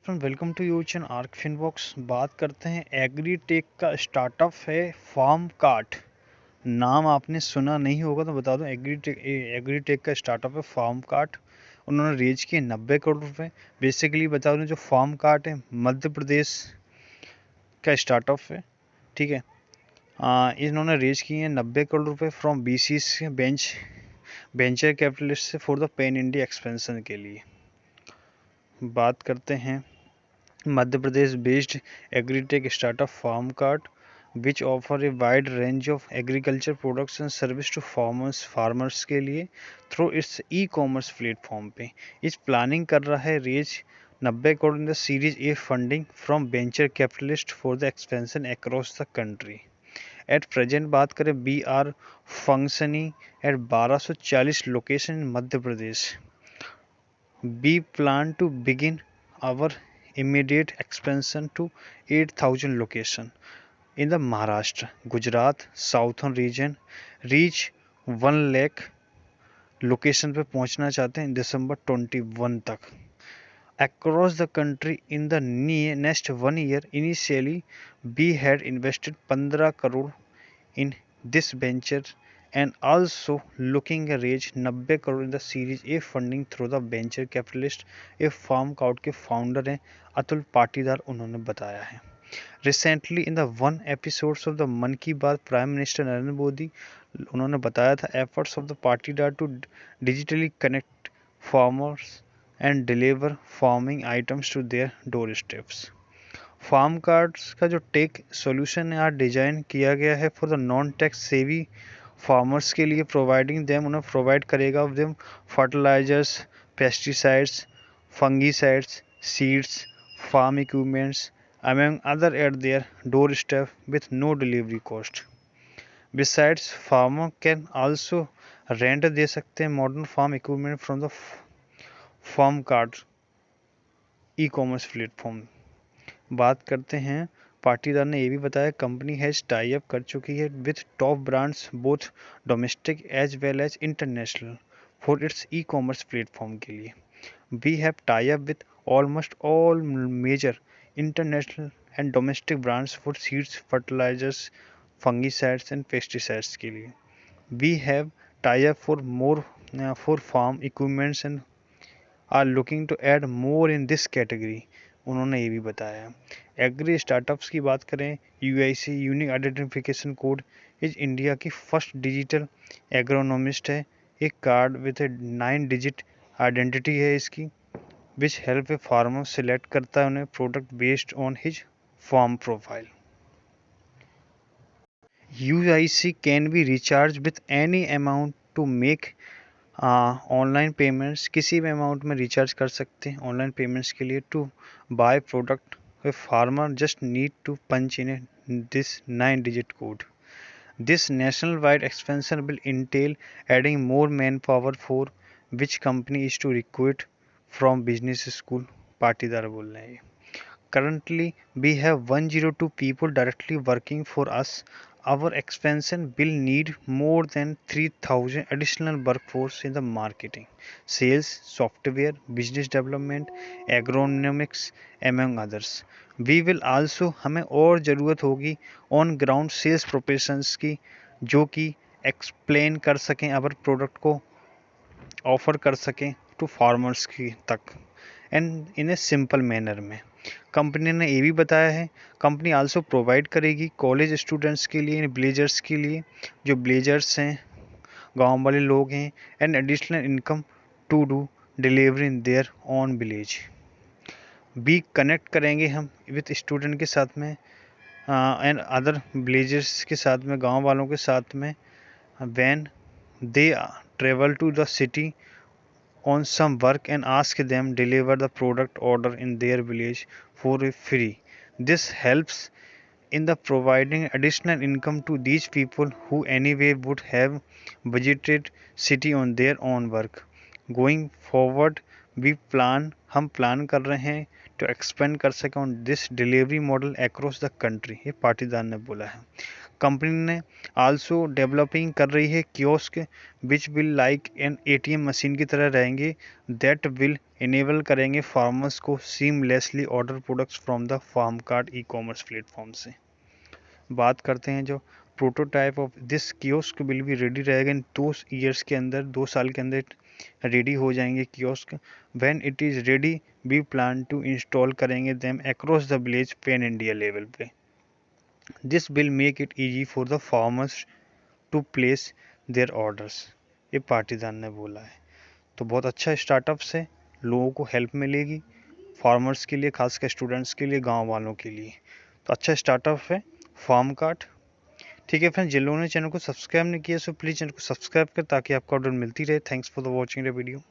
Friend, welcome to you channel आर्क फिनबॉक्स। बात करते हैं एग्रीटेक का स्टार्टअप है फार्म कार्ट। नाम आपने सुना नहीं होगा तो बता दूं, एग्रीटेक का स्टार्टअप है फार्म कार्ट। उन्होंने रेज किए 90 करोड़ रुपए। बेसिकली बता दूं, जो फार्म कार्ट है मध्य प्रदेश का स्टार्टअप है। ठीक है। इन्होंने रेज किए हैं 90 करोड़ रुपए फ्रॉम बीसी से वेंचर कैपिटलिस्ट से for the pan India expansion के लिए। बात करते हैं Madhya Pradesh based agritech startup FarmKart which offer a wide range of agriculture products and service to farmers के लिए through its e commerce platform पे इस प्लानिंग कर रहा है raise 90 crore in the series A funding from venture capitalist for the expansion across the country. At present बात करें, B R functioning at 1240 location in Madhya Pradesh. We plan to begin our immediate expansion to 8,000 location in the Maharashtra, Gujarat, Southern region, reach 1 lakh location पे पहुंचना चाहते हैं दिसंबर 21 तक। Across the country in the next 1 year, initially we had invested 15 crore in this venture and also looking to raise 90 crore in the series A funding through the venture capitalist। A Farmkart के founder हैं अतुल पाटीदार, उन्होंने बताया है। Recently in the one episodes of the Mann ki बात, prime minister Narendra Modi उन्होंने बताया था efforts of the Patidar to digitally connect farmers and deliver farming items to their door steps. Farm cards का जो टेक सॉल्यूशन है आज डिजाइन किया गया है for the non tax savvy farmers के लिए, प्रोवाइडिंग देम, उन्हें प्रोवाइड करेगा them fertilisers, pesticides, fungicides, seeds, farm equipments among other at their doorstep with no delivery cost. Besides farmer can also rent दे सकते हैं modern farm equipment from the farm card e commerce platform. बात करते हैं, पाटीदार ने ये भी बताया कंपनी हैज टाई अप कर चुकी है with top brands both domestic as well as international for its e commerce platform के लिए। We have tie up with almost all major international and domestic brands for seeds, fertilisers, fungicides and pesticides के लिए। We have tie up for farm equipments and are looking to add more in this category, उन्होंने ये भी बताया। Agri startups की बात करें, UIC unique identification code is India की फर्स्ट डिजिटल एग्रोनॉमिस्ट है। एक card with a 9 digit identity है इसकी, which help a farmer select करता है उन्हें product based on his farm profile. UIC can be recharge with any amount to make online payments, किसी भी अमाउंट में रिचार्ज कर सकते हैं ऑनलाइन पेमेंट्स के लिए। To buy product a farmer just need to punch in this 9 digit code. This nationwide expansion will entail adding more manpower for which company is to recruit from business school, Patidar बोल रहे हैं। Currently, we have 102 people directly working for us. Our expansion will need more than 3,000 additional workforce in the marketing, sales, software, business development, agronomics, among others. We will also, हमें और ज़रूरत होगी on ground sales professions की, जो कि explain कर सकें अवर product को, ऑफर कर सकें टू फार्मर्स की तक and in a simple manner में। कंपनी ने ये भी बताया है कंपनी आल्सो प्रोवाइड करेगी कॉलेज स्टूडेंट्स के लिए, ब्लेजर्स के लिए, जो ब्लेजर्स हैं गांव वाले लोग हैं, and additional income to do delivery in their own village. भी कनेक्ट करेंगे हम विथ स्टूडेंट के साथ में एंड अदर ब्लेजर्स के साथ में, गांव वालों के साथ में, when they travel to the city on some work and ask them deliver the product order in their village for free. This helps in the providing additional income to these people who anyway would have visited city on their own work. Going forward we plan, हम plan कर रहे हैं to expand कर सके on this delivery model across the country, ये पाटीदार ने बोला है। कंपनी ने आल्सो डेवलपिंग कर रही है kiosk which will like an ATM machine की तरह रहेंगे, दैट विल इनेबल करेंगे फार्मर्स को seamlessly order products from the farm card e commerce platform से। बात करते हैं जो prototype of this kiosk will be ready रहेगा इन 2 ईयर्स के अंदर, 2 साल के अंदर रेडी हो जाएंगे kiosk. When it is ready we plan to install करेंगे them across the village pan India level पे। This will make it easy for the farmers to place their orders, ये पाटीदार ने बोला है। तो बहुत अच्छा स्टार्टअप्स है, लोगों को हेल्प मिलेगी, फार्मर्स के लिए, खासकर स्टूडेंट्स के लिए, गांव वालों के लिए। तो अच्छा स्टार्टअप है फार्म कार्ड। ठीक है फ्रेंड्स, जिन लोगों ने चैनल को सब्सक्राइब नहीं किया सो प्लीज़ चैनल को सब्सक्राइब कर ताकि आपको अपडेट मिलती रहे। Thanks for the watching the video.